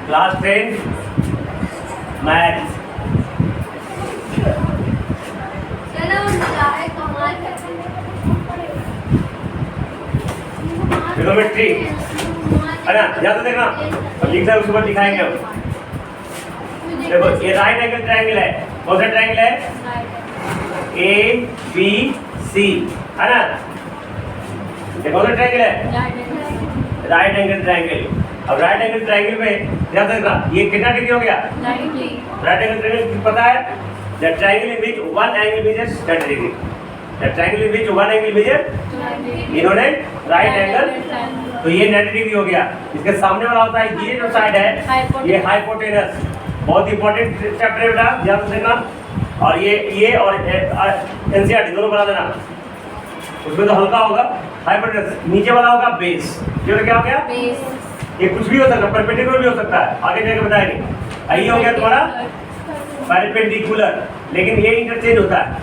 Class 10 math. Trigonometry है ना, याद तो देखना, अब लिखना है उसके बाद दिखाएंगे हम। देखो ये राइट एंगल ट्रायंगल है, कौन सा ट्रायंगल है? ए बी सी है ना, ये कौन सा ट्रायंगल है? Right angle triangle. अब राइट एंगल ट्रायंगल में ध्यान रखना, ये कितना डिग्री हो गया? 90। राइट एंगल ट्रायंगल पता है? The triangle in which one angle measures 90 degree. The triangle in which one angle measures, इन्होंने राइट एंगल, तो ये 90 डिग्री हो गया। इसके सामने वाला होता है, ये जो साइड है ये हाइपोटेनस, बहुत इंपॉर्टेंट चैप्टर है बेटा, ध्यान रखना। और ये और एनसीईआरटी दोनों बना देना, उसमें तो हल्का होगा हाइपोटेनस, नीचे वाला होगा बेस। ये क्या हो गया? बेस। ये कुछ भी हो सकता है, परपेंडिकुलर भी हो सकता है, आगे जाके बताएंगे। ये हो गया तुम्हारा परपेंडिकुलर, लेकिन ये इंटरचेंज होता है,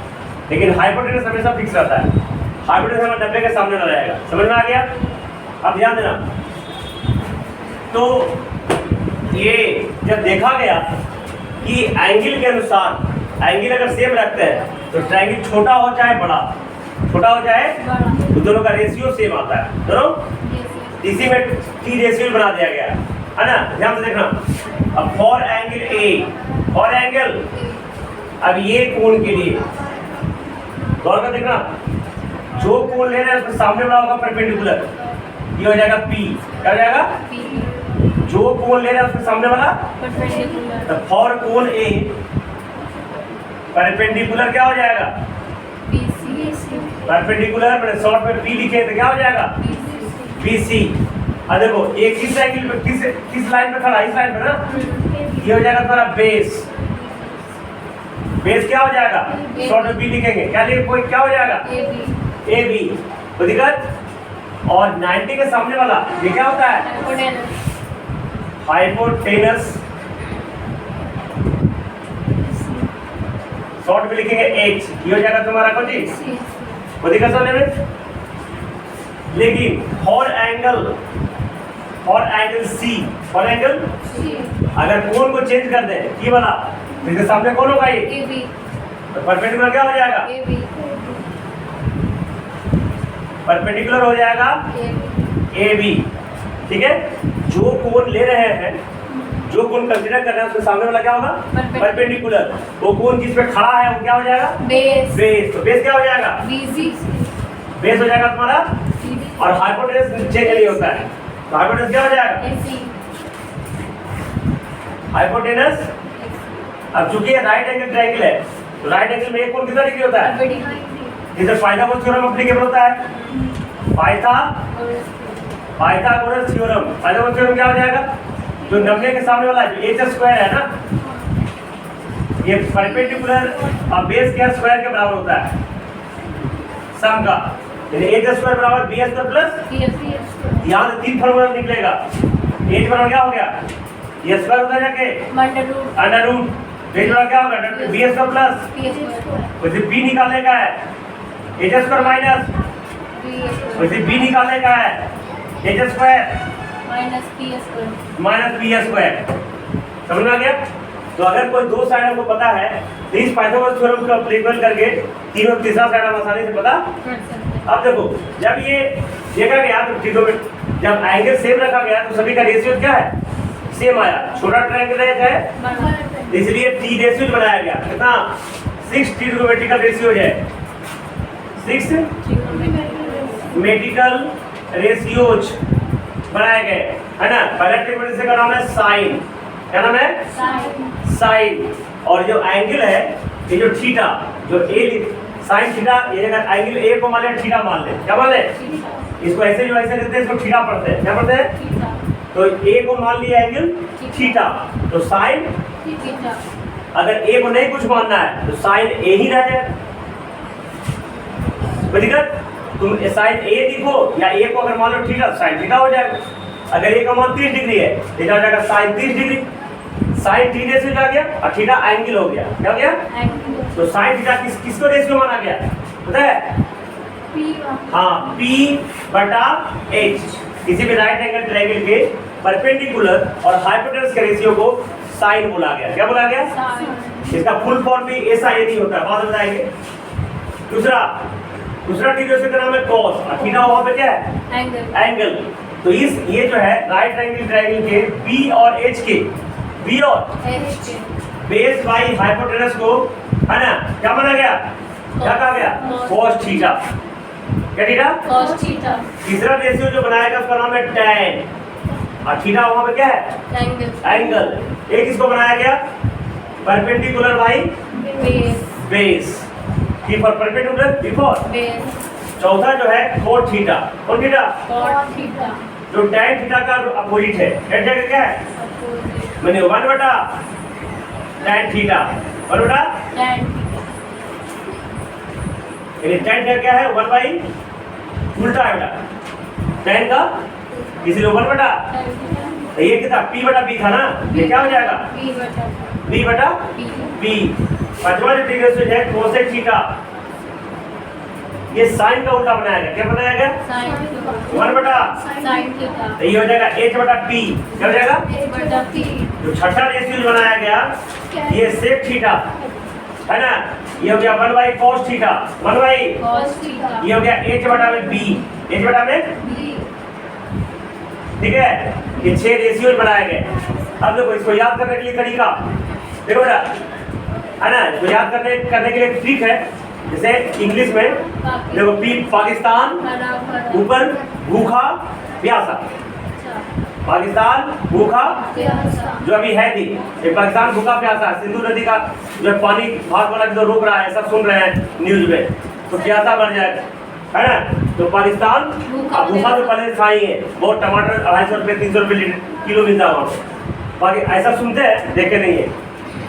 लेकिन हाइपोटेनस हमेशा फिक्स रहता है। हाइपोटेनस हमारे डब्बे के सामने ना रहेगा, समझ में आ गया? अब ध्यान देना, तो ये जब देखा गया कि एंगल के अनुसार, एंगल अगर सेम रखते हैं तो ट्रायंगल छोटा हो चाहे बड़ा, छोटा हो चाहे तो दोनों का रेशियो सेम आता है, दोनों इसी में टी रेशियो बना दिया गया है ना। ध्यान से देखना, अब for angle A, for angle, अब ये कोण के लिए गौर कर देखना, जो कोण ले रहे हैं उसके सामने वाला होगा परपेंडिकुलर, ये हो जाएगा पी, क्या हो जाएगा? जो कोण ले रहा है उसके सामने वाला परपेंडिकुलर, तो फॉर कोण ए परपेंडिकुलर क्या हो जाएगा? परपेंडिकुलर मैंने शॉर्ट में पी लिखे तो क्या हो जाएगा? बीसी। अब देखो एक किस एंगल पे, किस लाइन पे खड़ा, इस लाइन पे ना, ये हो जाएगा तुम्हारा बेस। बेस क्या हो जाएगा? शॉर्ट में बी लिखेंगे, क्या लिखे, कोई क्या हो जाएगा? A B. तो दिक्कत, और 90 के सामने वाला ये क्या होता है? हाइपोटेनस। शॉर्ट में लिखेंगे एच, ये हो जाएगा तुम्हारा कौन जी? वो दिक्कत समझने में। लेकिन for angle C, for angle अगर कोण को चेंज कर दें, ये वाला, इसके सामने कौन होगा? ये तो परपेंडिकुलर क्या हो जाएगा? परपेंडिकुलर हो जाएगा ए बी, ठीक है। जो कोण ले रहे हैं, जो कोण कंसीडर कर रहे हैं उसके सामने वाला क्या होगा? परपेंडिकुलर। वो कोण जिस पे खड़ा है वो क्या हो जाएगा? बेस। बेस, तो बेस क्या हो जाएगा? बीसी। बेस हो जाएगा तुम्हारा, और हाइपोटेनस नीचे के लिए होता है, तो हाइपोटेनस क्या हो जाएगा? हाइपोटेनस। अब चूंकि राइट एंगल ट्रायंगल है, तो राइट एंगल में एक कोण कितना डिग्री होता है? इधर पाइथागोरस थ्योरम एप्लीकेबल होता है, पाइथागोरस थ्योरम। पाइथागोरस थ्योरम क्या हो जाएगा? जो 90 के सामने वाला एच स्क्वायर है ना, ये परपेंडिकुलर और बेस के स्क्वायर के बराबर होता है, सम का, यानी एच स्क्वायर बराबर बी स्क्वायर प्लस, यहाँ से 3 फॉर्मूला निकलेगा। एच बराबर क्या हो गया? ये स्क्वायर होता है जाके अंडर रूट, बेस बराबर क्या होगा? बी स्क्वायर प्लस, वैसे बी निकालने का है, एच स्क्वायर माइनस, वैसे बी निकालने का है, H square minus B square. समझ में आ गया? तो अगर कोई दो साइड हमको पता है तो इस पाइथागोरस थ्योरम को अप्लीकेबल करके तीनों तीसरा साइड हम आसानी से पता। अब देखो, जब ये देखा गया तो जब एंगल सेम रखा गया तो सभी का रेशियो क्या है? सेम आया। छोटा ट्रायंगल है, इसलिए टी रेशियो बनाया गया। कितना? 6 ट्रिग्नोमेट्रिकल रेशियो है, 6 ट्रिग्नोमेट्रिकल रेशियोज बनाए गए, है ना। पहला ट्रिग्नोमेट्री का नाम है साइन, क्या नाम है? साइन। और जो एंगल है, ये जो थीटा, जो ए साइन थीटा, ये अगर एंगल ए को मान ले, थीटा मान ले, क्या मान ले? इसको ऐसे जो ऐसे लेते हैं, इसको थीटा पढ़ते हैं, क्या पढ़ते हैं? तो ए को मान लिया एंगल थीटा, तो साइन थीटा। अगर ए को नहीं कुछ मानना है तो साइन ए ही रह जाए। दिक्कत, तुम साइन ए लिखो या ए को अगर मान लो थीटा, साइन थीटा हो जाएगा। अगर ए का मान 30 डिग्री है, थीटा हो जाएगा sine 30 degree. Sine T ratio आ गया और थीटा एंगल हो गया, क्या हो गया? तो साइन थीटा किसको रेशियो माना गया पता है? हाँ, P बटा H। किसी भी राइट एंगल ट्रायंगल के परपेंडिकुलर और हाइपोटेनस के रेशियो को साइन बोला गया। क्या बोला गया? इसका फुल फॉर्म भी ऐसा ये नहीं होता, बाद में बताएंगे। दूसरा टी रेशियो का नाम है कॉस, और थीटा वहां पे क्या है? एंगल। तो ये जो है राइट एंगल ट्रायंगल के B और H के B और बेस बाई हाइपोटेनस को, है ना, क्या माना गया? क्या कहा गया? cos theta. क्या थीटा? cos theta. तीसरा रेशियो जो बनाएगा उसका नाम है tan, और थीटा वहां पे क्या है? एंगल। एक इसको बनाया गया परपेंडिकुलर बाई बेस, की for perpendicular, B for base. चौथा जो है cot थीटा। कौन थीटा? cot थीटा जो tan थीटा का अपोजिट है। tan थीटा क्या है? मैंने 1 बटा tan थीटा, 1 बटा tan यानी tan थीटा क्या है? 1 बाई उल्टा है बेटा tan का, इसलिए 1 बटा, तो ये कितना P बटा B था ना, ये क्या हो जाएगा? B बटा B। पांचवा जो रेशियो है cosec थीटा, ये साइन का उल्टा बनाया गया। क्या बनाया गया? 1 बटा, तो ये हो जाएगा H बटा P। क्या हो जाएगा? जो छठा रेशियो बनाया गया ये sec थीटा, है ना, ये हो गया 1 बाई cos थीटा, 1 बाई, ये हो गया H बटा में B, H बटा में, ठीक है। ये 6 रेशियो बनाए गए। अब देखो इसको याद करने के लिए तरीका देखो बेटा, है ना, इसको याद करने के लिए ट्रिक है। जैसे इंग्लिश में देखो P पाकिस्तान, ऊपर भूखा प्यासा, पाकिस्तान भूखा, जो अभी है थी ये पाकिस्तान भूखा प्यासा, सिंधु नदी का जो पानी भाग वाला जो रोक रहा है, सब सुन रहे हैं न्यूज में, तो प्यासा मर जाएगा, है ना। तो पाकिस्तान भूखा तो पहले खाई है, बहुत टमाटर 250 रुपये 300 रुपये किलो मिलता है वहाँ पे, बाकी ऐसा सुनते हैं, देखे नहीं है।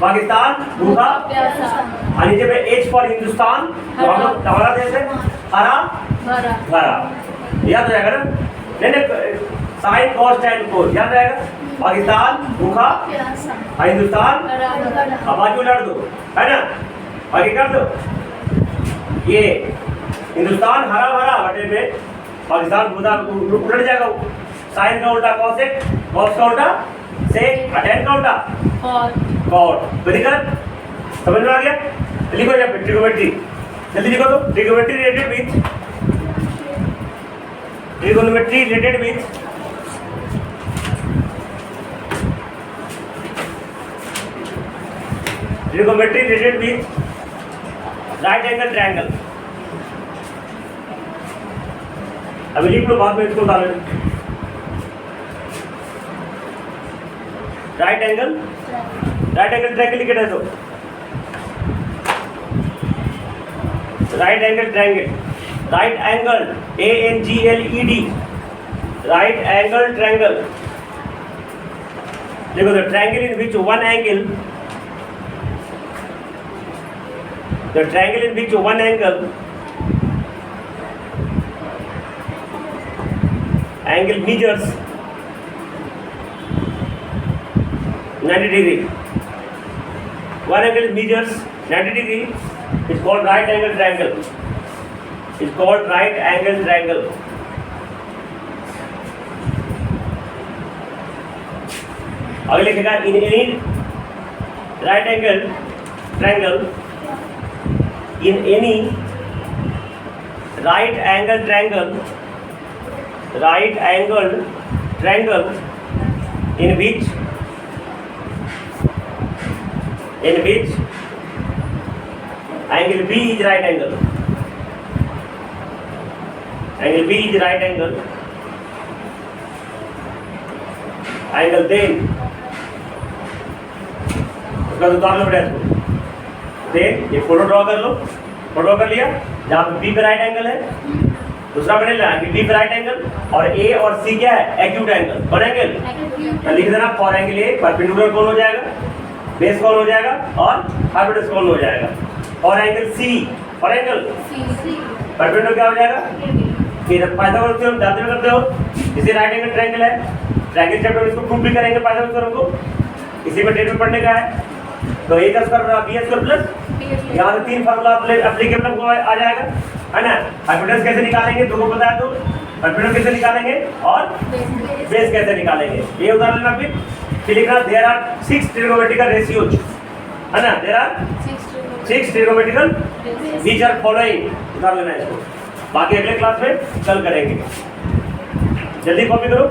पाकिस्तान भूखा, और नीचे पे H फॉर हिंदुस्तान, तो हम लोग हमारा देश है हरा भरा, याद हो जाएगा ना। नहीं साइन कॉस टैन को याद रहेगा। पाकिस्तान भूखा, हिंदुस्तान, अब बाकी उलट दो, है ना, बाकी कर दो। ये हिंदुस्तान हरा भरा बटे पे पाकिस्तान भूखा उलट जाएगा। साइन का उल्टा कॉसेक, कॉस का उल्टा सेक, टैन का उल्टा कॉट। तो दिक्कत समझ में आ गया? लिखो या ट्रिगोमेट्री, जल्दी लिखो। तो trigonometry related with, trigonometry related with trigonometry related with right angle triangle. अभी लिख लो, बाद में इसको डालो। राइट एंगल ट्रायंगल लिखे तो right angle triangle, right angle ANGLED, right angle triangle. देखो the triangle in which one angle, the triangle in which one angle measures 90 degree, one angle measures 90 degree is called right angle triangle, is called right angle triangle। आगे लिखेगा in any right angle triangle, in any right angle triangle in which angle B is right angle, angle B is right angle, angle then उसका उतार लो बेटा इसको। देख ये photo draw कर लो, photo कर लिया, जहाँ पे B पे राइट एंगल है, दूसरा मैंने लिया कि B पे राइट एंगल, और A और C क्या है? Acute angle. कौन एंगल? तो लिख देना फॉर एंगल A परपेंडिकुलर कौन हो जाएगा, बेस कौन हो जाएगा, और हाइपोटेनस कौन हो जाएगा। और एंगल C, और एंगल परपेंडिकुलर क्या हो जाएगा? फिर पाइथागोरस थ्योरम जानते करते हो, इसी राइट एंगल ट्रायंगल है, ट्रायंगल चैप्टर में इसको प्रूव भी करेंगे पाइथागोरस थ्योरम को, इसी में डेट में पढ़ने का है। तो A का स्क्वायर बराबर B स्क्वायर प्लस यहाँ से 3 फार्मूला एप्लीकेबल आ जाएगा, है ना। हाइपोटेनस कैसे निकालेंगे, दो को बताया तो हाइपोटेनस कैसे निकालेंगे और बेस कैसे निकालेंगे। ये उदाहरण लेना फिर लिखना देयर आर 6 ट्रिग्नोमेट्रिकल रेशियोज, है ना। There are 6 trigonometrical which are following, उदाहरण लेना इसको। बाकी अगले क्लास में कल करेंगे। जल्दी कॉपी करो।